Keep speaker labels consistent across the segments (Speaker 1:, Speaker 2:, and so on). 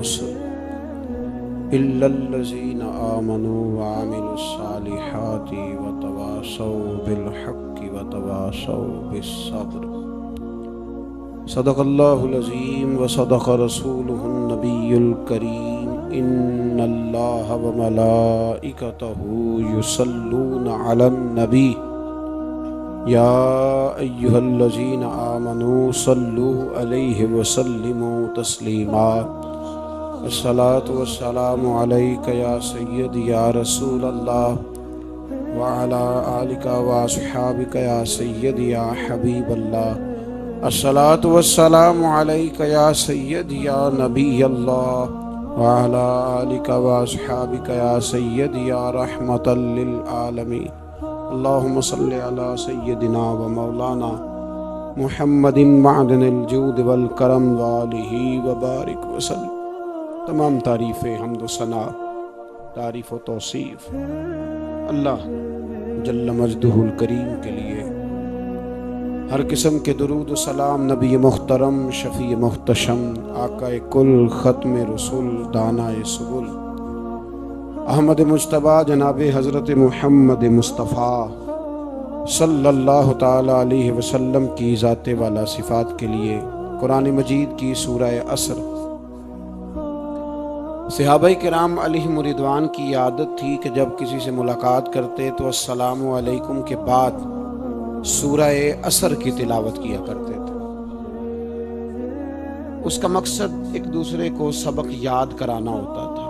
Speaker 1: الرسل إلا الذين آمنوا وعملوا الصالحات وتواصوا بالحق وتواصوا بالصبر. صدق الله العظيم وصدق رسوله النبي الكريم. إن الله وملائكته يصلون على النبي يا أيها الذين آمنوا صلوا عليه وسلموا تسليما. الصلاة والسلام عليك يا سيدي يا رسول الله وعلى آلك وأصحابك يا سيدي يا حبيب الله. الصلاة والسلام عليك يا سيدي يا نبي الله وعلى آلك وأصحابك يا سيدي يا رحمة للعالمين. اللهم صل على سيدنا ومولانا محمد معدن الجود والکرم وآلہ وبارک وسلم. تمام تعریفیں حمد و ثنا، تعریف و توصیف اللہ جل مجدہ الکریم کے لیے. ہر قسم کے درود و سلام نبی محترم، شفیع محتشم، آقا کل، ختم رسول، دانا سبل، احمد مجتبیٰ جناب حضرت محمد مصطفیٰ صلی اللہ تعالی علیہ وسلم کی ذات والا صفات کے لیے. قرآن مجید کی سورہ عصر. صحابہ کرام علیہم رضوان کی عادت تھی کہ جب کسی سے ملاقات کرتے تو السلام علیکم کے بعد سورہ عصر کی تلاوت کیا کرتے تھے. اس کا مقصد ایک دوسرے کو سبق یاد کرانا ہوتا تھا،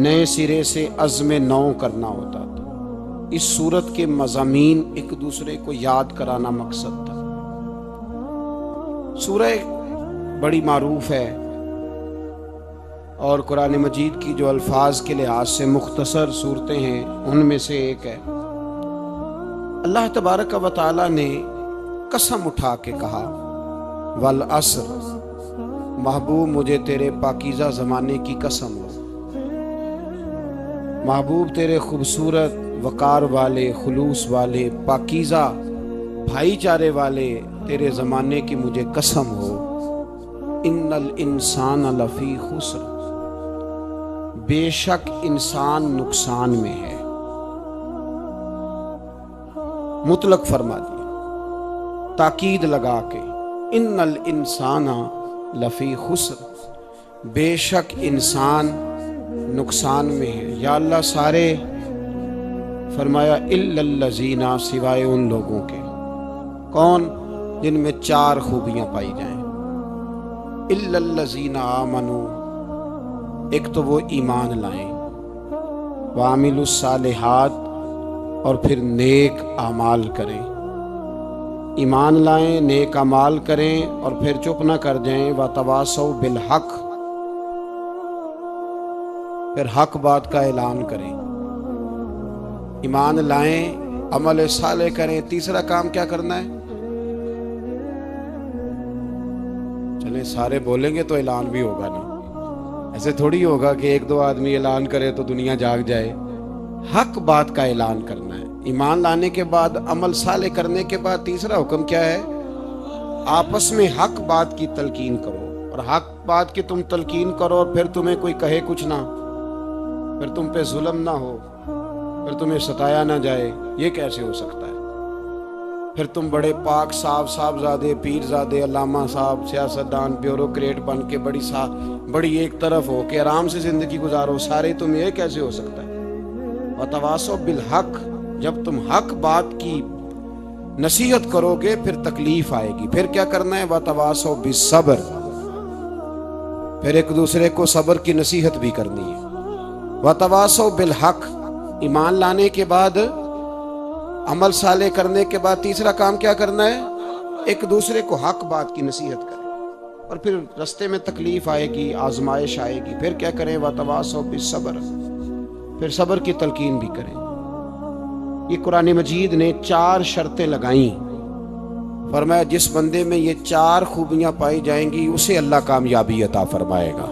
Speaker 1: نئے سرے سے عزم نو کرنا ہوتا تھا. اس سورت کے مضامین ایک دوسرے کو یاد کرانا مقصد تھا. سورہ بڑی معروف ہے اور قرآن مجید کی جو الفاظ کے لحاظ سے مختصر صورتیں ہیں ان میں سے ایک ہے. اللہ تبارک و تعالی نے قسم اٹھا کے کہا والعصر، محبوب مجھے تیرے پاکیزہ زمانے کی قسم ہو. محبوب تیرے خوبصورت وقار والے، خلوص والے، پاکیزہ بھائی چارے والے تیرے زمانے کی مجھے قسم ہو. ان الانسان لفی خسر، بے شک انسان نقصان میں ہے. مطلق فرما دیا، تاکید لگا کے، ان الانسان لفی خسر، بے شک انسان نقصان میں ہے. یا اللہ سارے، فرمایا الا الذین، سوائے ان لوگوں کے. کون؟ جن میں چار خوبیاں پائی جائیں. الا الذین آمنوا، ایک تو وہ ایمان لائیں، وعملوا الصالحات، اور پھر نیک اعمال کریں. ایمان لائیں، نیک اعمال کریں اور پھر چپ نہ کر جائیں. وتواصوا بالحق، پھر حق بات کا اعلان کریں. ایمان لائیں، عمل صالح کریں. تیسرا کام کیا کرنا ہے؟ چلیں سارے بولیں گے تو اعلان بھی ہوگا نا. ایسے تھوڑی ہوگا کہ ایک دو آدمی اعلان کرے تو دنیا جاگ جائے. حق بات کا اعلان کرنا ہے. ایمان لانے کے بعد، عمل صالح کرنے کے بعد تیسرا حکم کیا ہے؟ آپس میں حق بات کی تلقین کرو. اور حق بات کی تم تلقین کرو اور پھر تمہیں کوئی کہے کچھ نہ، پھر تم پہ ظلم نہ ہو، پھر تمہیں ستایا نہ جائے. یہ کیسے ہو سکتا ہے؟ پھر تم بڑے پاک صاحبزادے، پیرزادے، علامہ صاحب، سیاستدان، بیوروکریٹ بن کے بڑی ایک طرف ہو کے آرام سے زندگی گزارو سارے. تم یہ کیسے ہو سکتا ہے؟ وتواصوا بالحق، جب تم حق بات کی نصیحت کرو گے پھر تکلیف آئے گی. پھر کیا کرنا ہے؟ وتواصوا بالصبر، پھر ایک دوسرے کو صبر کی نصیحت بھی کرنی ہے. وتواصوا بالحق، ایمان لانے کے بعد، عمل صالح کرنے کے بعد تیسرا کام کیا کرنا ہے؟ ایک دوسرے کو حق بات کی نصیحت کریں. اور پھر رستے میں تکلیف آئے گی، آزمائش آئے گی، پھر کیا کریں؟ وتواصوا بالصبر، پھر صبر کی تلقین بھی کریں. یہ قرآن مجید نے 4 شرطیں لگائیں. فرمایا جس بندے میں یہ 4 خوبیاں پائی جائیں گی اسے اللہ کامیابی عطا فرمائے گا.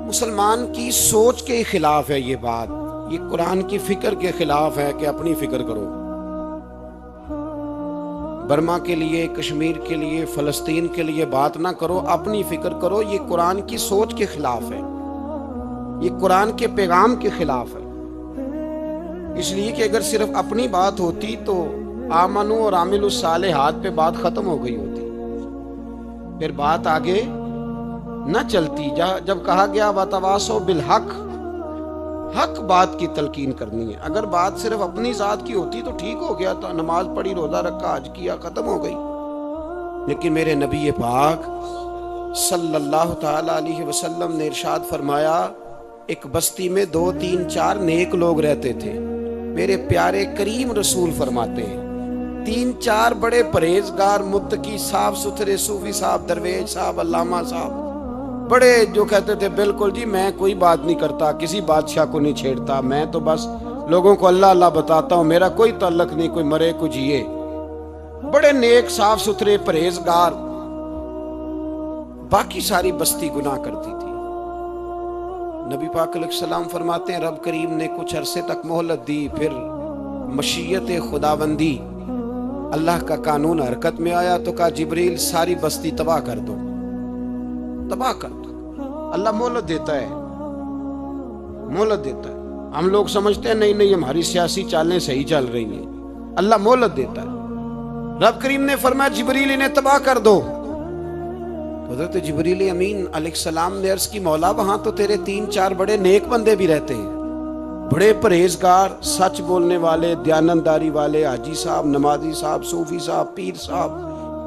Speaker 1: مسلمان کی سوچ کے خلاف ہے یہ بات، یہ قرآن کی فکر کے خلاف ہے کہ اپنی فکر کرو. برما کے لیے، کشمیر کے لیے، فلسطین کے لیے بات نہ کرو، اپنی فکر کرو۔ یہ قرآن کی سوچ کے خلاف ہے، یہ قرآن کے پیغام کے خلاف ہے۔ اس لیے کہ اگر صرف اپنی بات ہوتی تو آمنو اور عاملوا الصالحات پہ بات ختم ہو گئی ہوتی، پھر بات آگے نہ چلتی۔ جب کہا گیا وتواصوا بالحق، حق بات کی تلقین کرنی ہے۔ اگر بات صرف اپنی ذات کی ہوتی تو ٹھیک ہو گیا، تو نماز پڑھی، روزہ رکھا، حج کیا، ختم ہو گئی۔ لیکن میرے نبی پاک صلی اللہ تعالی علیہ وسلم نے ارشاد فرمایا، ایک بستی میں 2 3 4 نیک لوگ رہتے تھے۔ میرے پیارے کریم رسول فرماتے ہیں 3 4 بڑے پرہیزگار، متقی، صاف ستھرے صوفی صاحب، درویش صاحب، علامہ صاحب، بڑے جو کہتے تھے بالکل جی میں کوئی بات نہیں کرتا، کسی بادشاہ کو نہیں چھیڑتا، میں تو بس لوگوں کو اللہ اللہ بتاتا ہوں، میرا کوئی تعلق نہیں، کوئی مرے کوئی جیے۔ بڑے نیک، صاف ستھرے، پرہیزگار۔ باقی ساری بستی گناہ کرتی تھی۔ نبی پاک علیہ السلام فرماتے ہیں رب کریم نے کچھ عرصے تک مہلت دی، پھر مشیت خداوندی، اللہ کا قانون حرکت میں آیا تو کہا جبریل ساری بستی تباہ کر دو، تباہ کر دو۔ اللہ مہلت دیتا ہے، مہلت دیتا ہے۔ ہم لوگ سمجھتے ہیں نہیں ہماری سیاسی چالیں صحیح چل رہی ہیں، اللہ مہلت دیتا ہے۔ رب کریم نے فرمایا جبریل انہیں تباہ کر دو۔ حضرت جبریل امین علیہ السلام نے عرض کی مولا وہاں تو تیرے 3 4 بڑے نیک بندے بھی رہتے ہیں، بڑے پرہیزگار، سچ بولنے والے، دیانتداری والے، حاجی صاحب، نمازی صاحب، صوفی صاحب، پیر صاحب،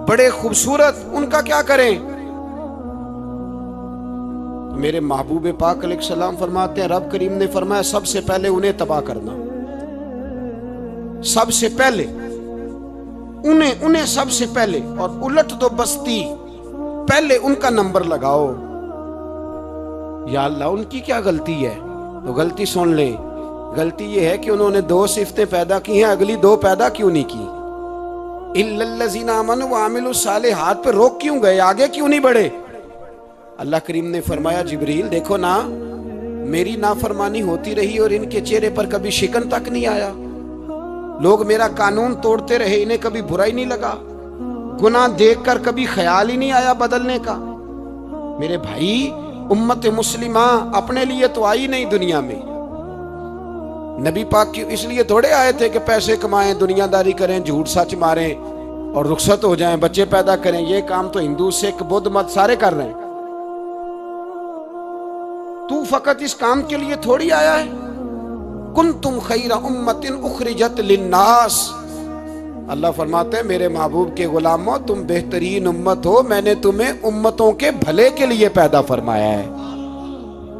Speaker 1: بڑے خوبصورت، ان کا کیا کریں؟ میرے محبوب پاک علیہ السلام فرماتے ہیں رب کریم نے فرمایا سب سے پہلے انہیں تباہ کرنا، سب سے پہلے انہیں سب سے پہلے، اور الٹ دو بستی، پہلے ان کا نمبر لگاؤ۔ یا اللہ ان کی کیا غلطی ہے؟ تو غلطی سن لیں، غلطی یہ ہے کہ انہوں نے 2 صفتیں پیدا کی ہیں، اگلی 2 پیدا کیوں نہیں کی؟ الا الذین آمنوا وعملوا الصالحات پہ روک کیوں گئے؟ آگے کیوں نہیں بڑھے؟ اللہ کریم نے فرمایا جبریل دیکھو نا، میری نافرمانی ہوتی رہی اور ان کے چہرے پر کبھی شکن تک نہیں آیا، لوگ میرا قانون توڑتے رہے، انہیں کبھی برا ہی نہیں لگا، گناہ دیکھ کر کبھی خیال ہی نہیں آیا بدلنے کا۔ میرے بھائی امت مسلمہ اپنے لیے تو آئی نہیں دنیا میں، نبی پاک کی اس لیے تھوڑے آئے تھے کہ پیسے کمائیں، دنیا داری کریں، جھوٹ سچ ماریں اور رخصت ہو جائیں، بچے پیدا کریں۔ یہ کام تو ہندو، سکھ، بدھ مت سارے کر رہے ہیں، تو فقط اس کام کے لیے تھوڑی آیا ہے۔ کنتم خیر امت اخرجت للناس، اللہ فرماتے ہیں میرے محبوب کے غلاموں تم بہترین امت ہو، میں نے تمہیں امتوں کے بھلے کے لیے پیدا فرمایا ہے،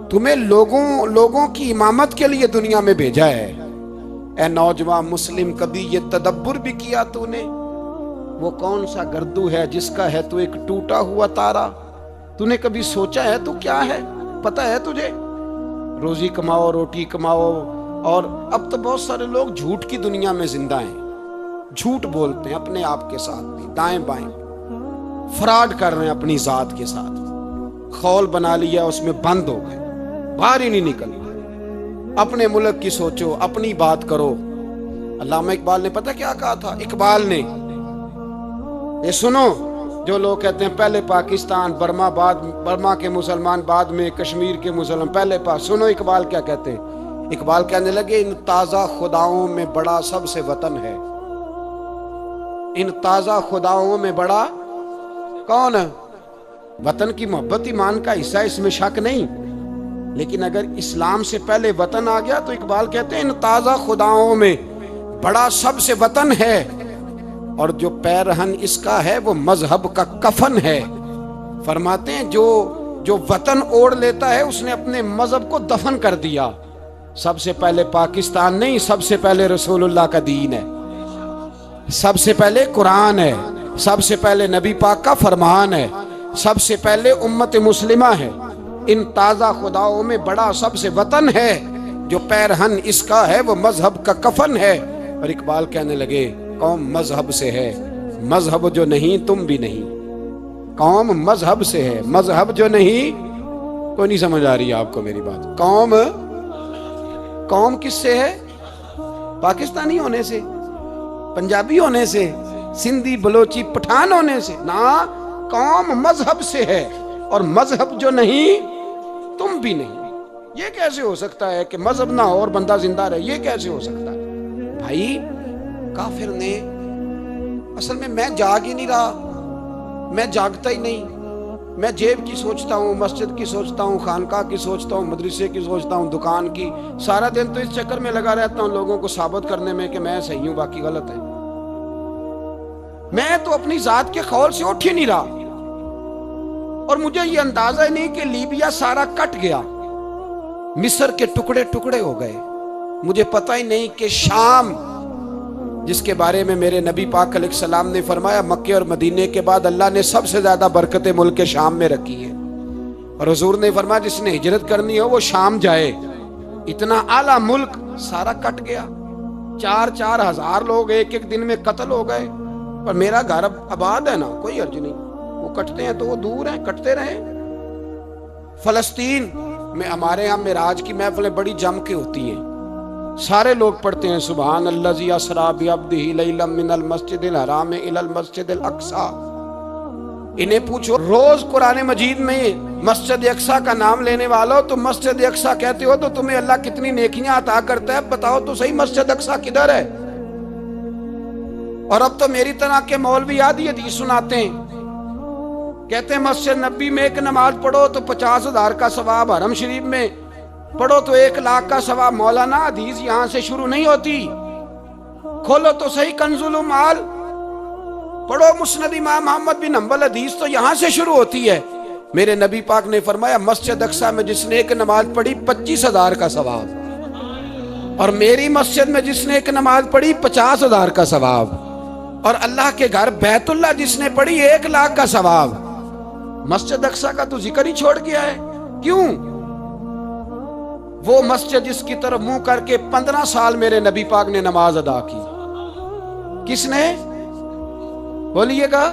Speaker 1: تمہیں لوگوں کی امامت کے لیے دنیا میں بھیجا ہے۔ اے نوجوان مسلم، کبھی یہ تدبر بھی کیا تو نے؟ وہ کون سا گردو ہے جس کا ہے تو ایک ٹوٹا ہوا تارا؟ تو نے کبھی سوچا ہے تو کیا ہے؟ پتہ ہے تجھے؟ روزی کماؤ، روٹی کماؤ، اور اب تو بہت سارے لوگ جھوٹ کی دنیا میں زندہ ہیں، جھوٹ بولتے ہیں اپنے آپ کے ساتھ بھی، دائیں بائیں فراڈ کر رہے ہیں اپنی ذات کے ساتھ، خول بنا لیا اس میں بند ہو گئے، باہر ہی نہیں نکل رہا۔ اپنے ملک کی سوچو، اپنی بات کرو۔ علامہ اقبال نے پتہ کیا کہا تھا؟ اقبال نے، یہ سنو جو لوگ کہتے ہیں پہلے پاکستان، برما کے مسلمان بعد میں، کشمیر کے مسلمان پہلے سنو اقبال کیا کہتے ہیں۔ اقبال کہنے لگے ان تازہ خداؤں میں بڑا سب سے وطن ہے، ان تازہ خداؤں میں بڑا کون ہے؟ وطن کی محبت ایمان کا حصہ، اس میں شک نہیں، لیکن اگر اسلام سے پہلے وطن آ گیا تو اقبال کہتے ہیں ان تازہ خداؤں میں بڑا سب سے وطن ہے، اور جو پیرہن اس کا ہے وہ مذہب کا کفن ہے۔ فرماتے ہیں جو وطن اوڑھ لیتا ہے اس نے اپنے مذہب کو دفن کر دیا۔ سب سے پہلے پاکستان نہیں، سب سے پہلے رسول اللہ کا دین ہے، سب سے پہلے قرآن ہے، سب سے پہلے نبی پاک کا فرمان ہے، سب سے پہلے امت مسلمہ ہے۔ ان تازہ خداؤں میں بڑا سب سے وطن ہے، جو پیرہن اس کا ہے وہ مذہب کا کفن ہے۔ اور اقبال کہنے لگے قوم مذہب سے ہے، مذہب جو نہیں تم بھی نہیں۔ قوم مذہب سے ہے، مذہب جو نہیں، کوئی نہیں سمجھ آ رہی آپ کو میری بات؟ قوم کس سے ہے؟ پاکستانی ہونے سے، پنجابی ہونے سے، سندھی بلوچی پٹھان ہونے سے نہ، قوم مذہب سے ہے، اور مذہب جو نہیں تم بھی نہیں۔ یہ کیسے ہو سکتا ہے کہ مذہب نہ ہو اور بندہ زندہ رہے؟ یہ کیسے ہو سکتا ہے بھائی؟ کافر نے اصل میں جاگ ہی نہیں رہا، میں جاگتا ہی نہیں، میں جیب کی سوچتا ہوں، مسجد کی سوچتا ہوں، خانقاہ کی سوچتا ہوں، مدرسے کی سوچتا ہوں، دکان کی، سارا دن تو اس چکر میں لگا رہتا ہوں لوگوں کو ثابت کرنے میں کہ میں صحیح ہوں باقی غلط ہے۔ میں تو اپنی ذات کے خول سے اٹھ ہی نہیں رہا، اور مجھے یہ اندازہ ہی نہیں کہ لیبیا سارا کٹ گیا، مصر کے ٹکڑے ٹکڑے ہو گئے، مجھے پتہ ہی نہیں کہ شام، جس کے بارے میں میرے نبی پاک علیہ السلام نے فرمایا مکے اور مدینے کے بعد اللہ نے سب سے زیادہ برکتیں ملک شام میں رکھی ہیں، اور حضور نے فرمایا جس نے ہجرت کرنی ہو وہ شام جائے۔ اتنا اعلیٰ ملک سارا کٹ گیا، 4,000 ہزار لوگ ایک ایک دن میں قتل ہو گئے، پر میرا گھر اب آباد ہے نا، کوئی حرج نہیں، وہ کٹتے ہیں تو وہ دور ہیں، کٹتے رہیں۔ فلسطین میں ہمارے یہاں معراج کی محفلیں بڑی جم کے ہوتی ہیں، سارے لوگ پڑھتے ہیں سبحان الذی اسریٰ بعبدہ لیلا من المسجد الحرام الی المسجد الاقصی۔ انہیں پوچھو روز قرآن مجید میں مسجد اقصی کا نام لینے والو، تو مسجد اقصی کہتے ہو تو تمہیں اللہ کتنی نیکیاں عطا کرتا ہے، بتاؤ تو صحیح مسجد اقصی کدھر ہے؟ اور اب تو میری طرح کے مولوی آدھی حدیث سناتے ہیں، کہتے ہیں مسجد نبی میں ایک نماز پڑھو تو 50,000 کا ثواب، حرم شریف میں پڑھو تو 1,00,000 کا ثواب۔ مولانا حدیث یہاں سے شروع نہیں ہوتی، کھولو تو صحیح کنز المال، پڑھو مسند امام احمد بن حنبل، حدیث تو یہاں سے شروع ہوتی ہے۔ میرے نبی پاک نے فرمایا مسجد اقصی میں جس نے ایک نماز پڑھی 25,000 کا ثواب، اور میری مسجد میں جس نے ایک نماز پڑھی 50,000 کا ثواب، اور اللہ کے گھر بیت اللہ جس نے پڑھی 1,00,000 کا ثواب۔ مسجد اقصی کا تو ذکر ہی چھوڑ گیا ہے، کیوں؟ وہ مسجد جس کی طرف منہ کر کے 15 سال میرے نبی پاک نے نماز ادا کی، کس نے؟ بولیے گا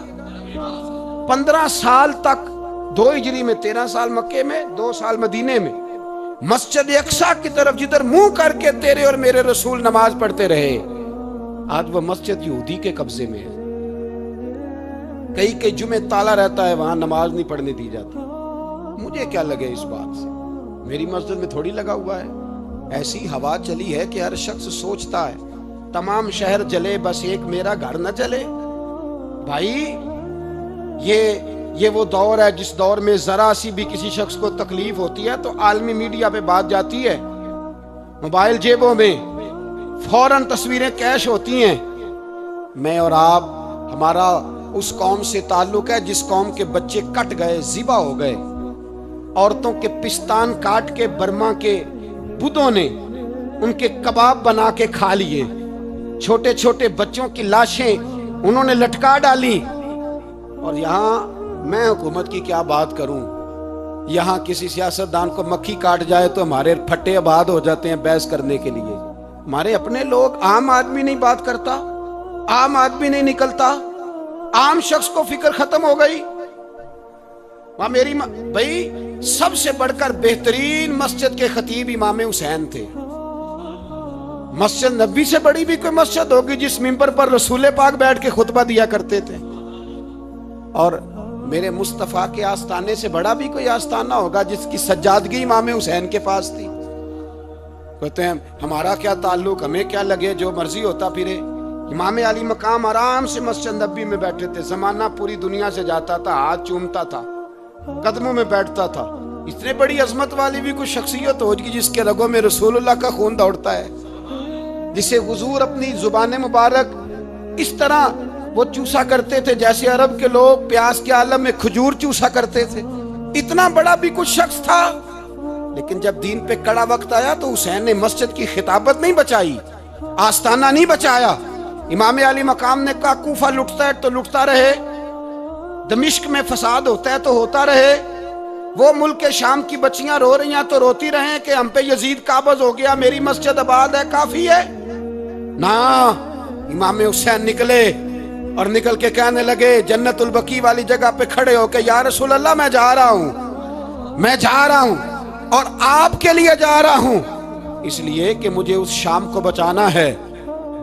Speaker 1: 15 سال تک، 2 ہجری میں 13 سال مکے میں، 2 سال مدینے میں، مسجد اقصی کی طرف جدھر منہ کر کے تیرے اور میرے رسول نماز پڑھتے رہے۔ آج وہ مسجد یہودی کے قبضے میں ہے، کئی جمعے تالا رہتا ہے، وہاں نماز نہیں پڑھنے دی جاتی۔ مجھے کیا لگے اس بات سے، میری مسجد میں تھوڑی لگا ہوا ہے۔ ایسی ہوا چلی ہے کہ ہر شخص سوچتا ہے تمام شہر جلے بس ایک میرا گھر نہ چلے۔ بھائی یہ وہ دور ہے جس دور میں ذرا سی بھی کسی شخص کو تکلیف ہوتی ہے تو عالمی میڈیا پہ بات جاتی ہے، موبائل جیبوں میں فوراً تصویریں کیش ہوتی ہیں۔ میں اور آپ، ہمارا اس قوم سے تعلق ہے جس قوم کے بچے کٹ گئے، ذبح ہو گئے، عورتوں کے پستان کاٹ کے برما کے بدھوں نے ان کے کباب بنا کے کھا لیے، چھوٹے چھوٹے بچوں کی لاشیں انہوں نے لٹکا ڈالی۔ اور یہاں میں حکومت کی کیا بات کروں، یہاں کسی سیاستدان کو مکھی کاٹ جائے تو ہمارے پھٹے آباد ہو جاتے ہیں بحث کرنے کے لیے۔ ہمارے اپنے لوگ، عام آدمی نہیں بات کرتا، عام آدمی نہیں نکلتا، عام شخص کو فکر ختم ہو گئی۔ وہاں میری بھائی سب سے بڑھ کر بہترین مسجد کے خطیب امام حسین تھے۔ مسجد نبی سے بڑی بھی کوئی مسجد ہوگی جس منبر پر رسول پاک بیٹھ کے خطبہ دیا کرتے تھے؟ اور میرے مصطفیٰ کے آستانے سے بڑا بھی کوئی آستانہ ہوگا جس کی سجادگی امام حسین کے پاس تھی؟ کہتے ہیں ہمارا کیا تعلق، ہمیں کیا لگے، جو مرضی ہوتا پھرے۔ امام علی مقام آرام سے مسجد نبی میں بیٹھے تھے، زمانہ پوری دنیا سے جاتا تھا، ہاتھ چومتا تھا، قدموں میں بیٹھتا تھا۔ اتنے بڑی عظمت والی بھی کوئی شخصیت ہوگی جس کے رگوں میں رسول اللہ کا خون دوڑتا ہے، جسے حضور اپنی زبان مبارک اس طرح وہ چوسا کرتے تھے جیسے عرب کے لوگ پیاس کے عالم میں کھجور چوسا کرتے تھے۔ اتنا بڑا بھی کچھ شخص تھا، لیکن جب دین پہ کڑا وقت آیا تو حسین نے مسجد کی خطابت نہیں بچائی، آستانہ نہیں بچایا۔ امام علی مقام نے کہا کوفہ لٹتا ہے تو لٹتا رہے، دمشق میں فساد ہوتا ہے تو ہوتا رہے، وہ ملک شام کی بچیاں رو رہی ہیں تو روتی رہیں کہ ہم پہ یزید قابض ہو گیا، میری مسجد آباد ہے، کافی ہے نا۔ امام حسین نکلے اور نکل کے کہنے لگے جنت البقیع والی جگہ پہ کھڑے ہو کے، یا رسول اللہ میں جا رہا ہوں اور آپ کے لیے جا رہا ہوں، اس لیے کہ مجھے اس شام کو بچانا ہے۔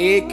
Speaker 1: 1